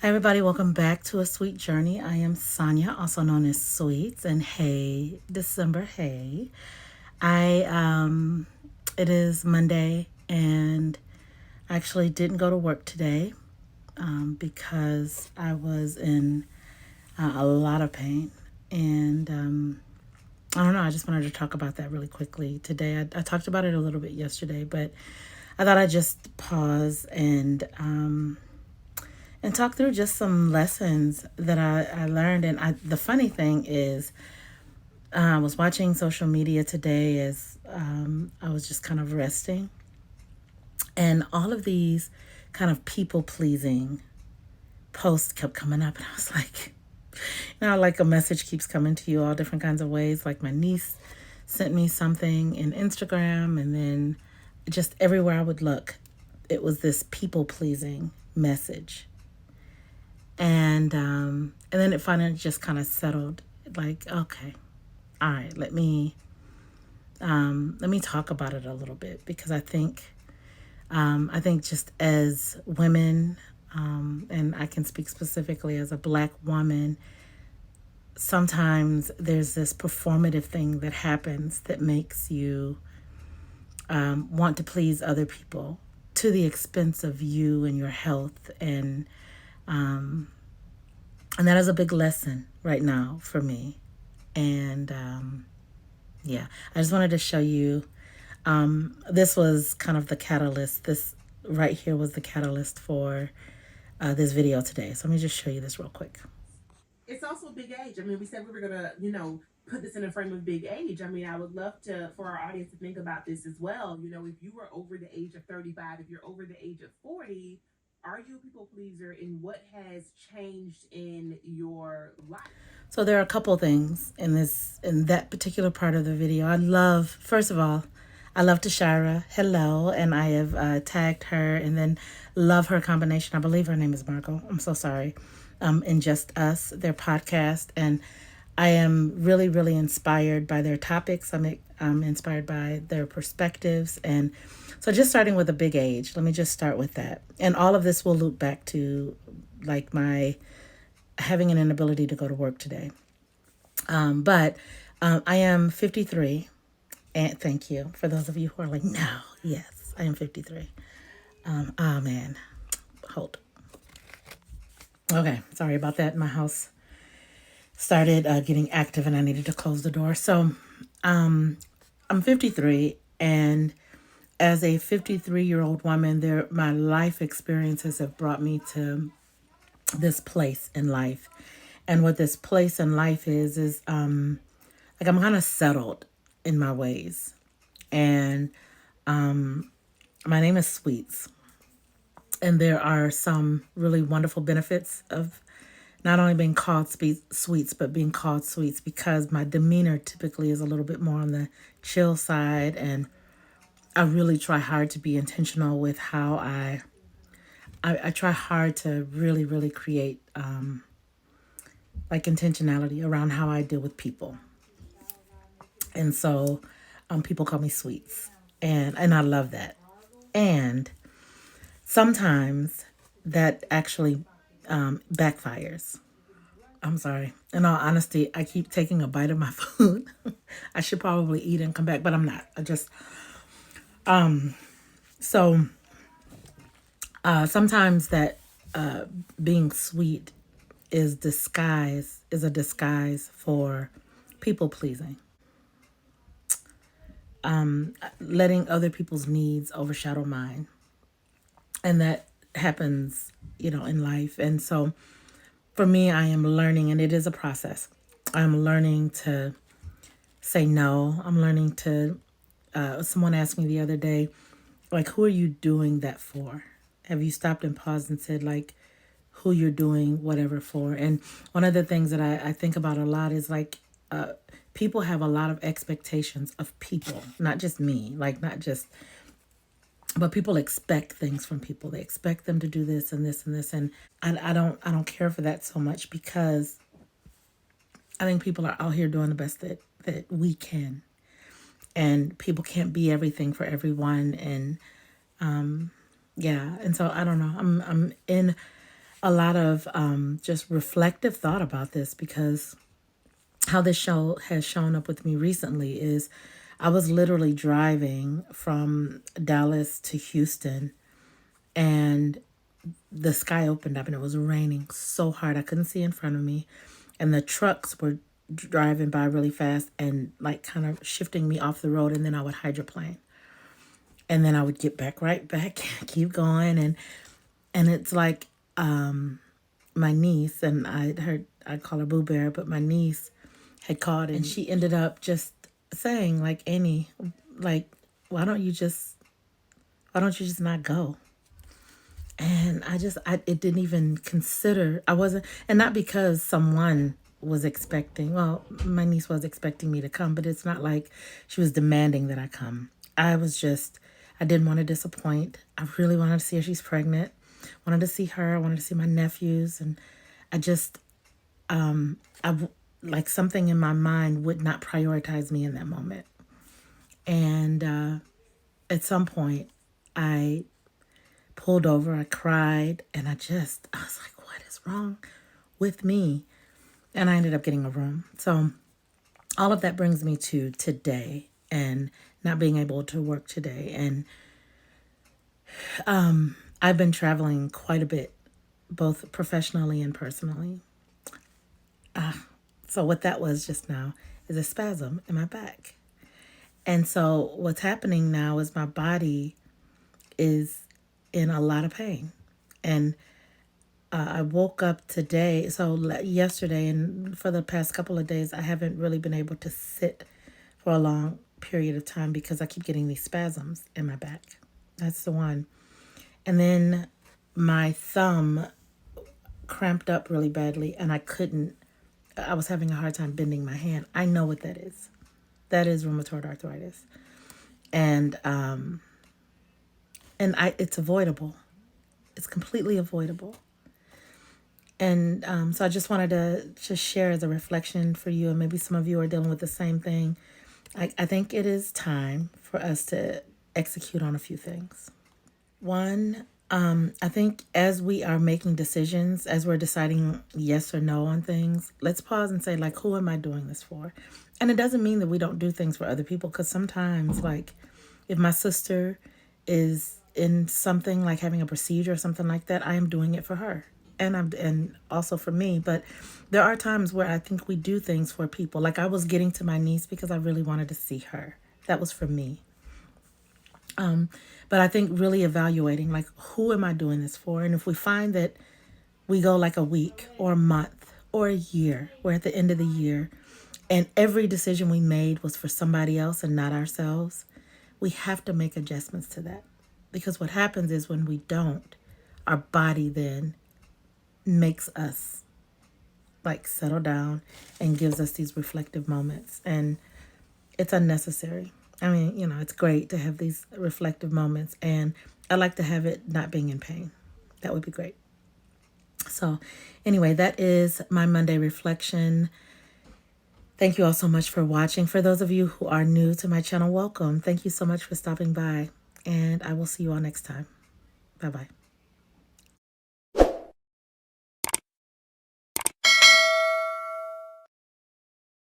Hi, everybody. Welcome back to A Sweet Journey. I am Sonia, also known as Sweets. And hey, December, hey. I it is Monday, and I actually didn't go to work today because I was in a lot of pain. And I don't know, I just wanted to talk about that really quickly today. I talked about it a little bit yesterday, but I thought I'd just pause and talk through just some lessons that I learned. And the funny thing is, I was watching social media today as I was just kind of resting, and all of these kind of people pleasing posts kept coming up, and I was like, like a message keeps coming to you all different kinds of ways. Like my niece sent me something in Instagram, and then just everywhere I would look, it was this people pleasing message. And then it finally just kind of settled. Like, okay, all right, let me talk about it a little bit, because I think just as women, and I can speak specifically as a Black woman, sometimes there's this performative thing that happens that makes you want to please other people to the expense of you and your health. And that is a big lesson right now for me. And yeah, I just wanted to show you. This was kind of the catalyst. This right here was the catalyst for this video today. So let me just show you this real quick. It's also big age. I mean, we said we were gonna, put this in a frame of big age. I mean, I would love to for our audience to think about this as well. If you were over the age of 35, if you're over the age of 40, are you a people pleaser, and what has changed in your life? So there are a couple things in that particular part of the video. I love, first of all, I love Tashira. Hello, and I have tagged her, and then love her combination. I believe her name is Margot. I'm so sorry. In Just Us, their podcast, and I am really, really inspired by their topics. I'm inspired by their perspectives, and so just starting with a big age. Let me just start with that, and all of this will loop back to like my having an inability to go to work today. But I am 53, and thank you for those of you who are like, no, yes, I am 53. Oh man, hold. Okay, sorry about that. My house started getting active, and I needed to close the door. So I'm 53, and as a 53-year-old woman, my life experiences have brought me to this place in life. And what this place in life is like I'm kind of settled in my ways. And my name is Sweets. And there are some really wonderful benefits of not only being called Sweets, but being called Sweets, because my demeanor typically is a little bit more on the chill side. And I really try hard to be intentional with how I try hard to really, really create like intentionality around how I deal with people. And so people call me Sweets. And I love that. And sometimes that actually backfires. I'm sorry. In all honesty, I keep taking a bite of my food. I should probably eat and come back, but I'm not. So sometimes that being sweet is a disguise for people pleasing, letting other people's needs overshadow mine. And that happens, in life. And so for me, I am learning, and it is a process. I'm learning to say no. I'm learning to, someone asked me the other day, like, who are you doing that for? Have you stopped and paused and said, like, who you're doing whatever for? And one of the things that I think about a lot is like, people have a lot of expectations of people, not just me, like, not just, but people expect things from people. They expect them to do this and this and this. And I don't care for that so much, because I think people are out here doing the best that we can. And people can't be everything for everyone. And yeah, and so I don't know. I'm in a lot of just reflective thought about this, because how this show has shown up with me recently is I was literally driving from Dallas to Houston, and the sky opened up and it was raining so hard I couldn't see in front of me, and the trucks were driving by really fast and like kind of shifting me off the road, and then I would hydroplane, and then I would get right back, keep going, and it's like my niece, and I call her Boo Bear, but my niece had called, and she ended up just saying, like, Amy, like, why don't you just not go? And it didn't even consider, I wasn't, and not because someone was expecting, well, my niece was expecting me to come, but it's not like she was demanding that I come. I didn't want to disappoint. I really wanted to see her. She's pregnant. Wanted to see her. I wanted to see my nephews. And I just, like something in my mind would not prioritize me in that moment. And at some point, I pulled over, I cried, and I was like, what is wrong with me? And I ended up getting a room. So all of that brings me to today and not being able to work today. And I've been traveling quite a bit, both professionally and personally. So what that was just now is a spasm in my back. And so what's happening now is my body is in a lot of pain. And I woke up today, so yesterday and for the past couple of days, I haven't really been able to sit for a long period of time because I keep getting these spasms in my back. That's the one. And then my thumb cramped up really badly, and I was having a hard time bending my hand. I know what that is. That is rheumatoid arthritis. And it's avoidable. It's completely avoidable. And so I just wanted to just share as a reflection for you, and maybe some of you are dealing with the same thing. I think it is time for us to execute on a few things. One, I think as we are making decisions, as we're deciding yes or no on things, let's pause and say, like, who am I doing this for? And it doesn't mean that we don't do things for other people, because sometimes, like, if my sister is in something like having a procedure or something like that, I am doing it for her. And also for me. But there are times where I think we do things for people. Like I was getting to my niece because I really wanted to see her. That was for me. But I think really evaluating, like, who am I doing this for? And if we find that we go like a week or a month or a year, we're at the end of the year, and every decision we made was for somebody else and not ourselves, we have to make adjustments to that. Because what happens is when we don't, our body then makes us like settle down and gives us these reflective moments. And it's unnecessary. I mean, it's great to have these reflective moments, and I like to have it not being in pain. That would be great. So anyway, that is my Monday reflection. Thank you all so much for watching. For those of you who are new to my channel, welcome. Thank you so much for stopping by, and I will see you all next time. Bye-bye.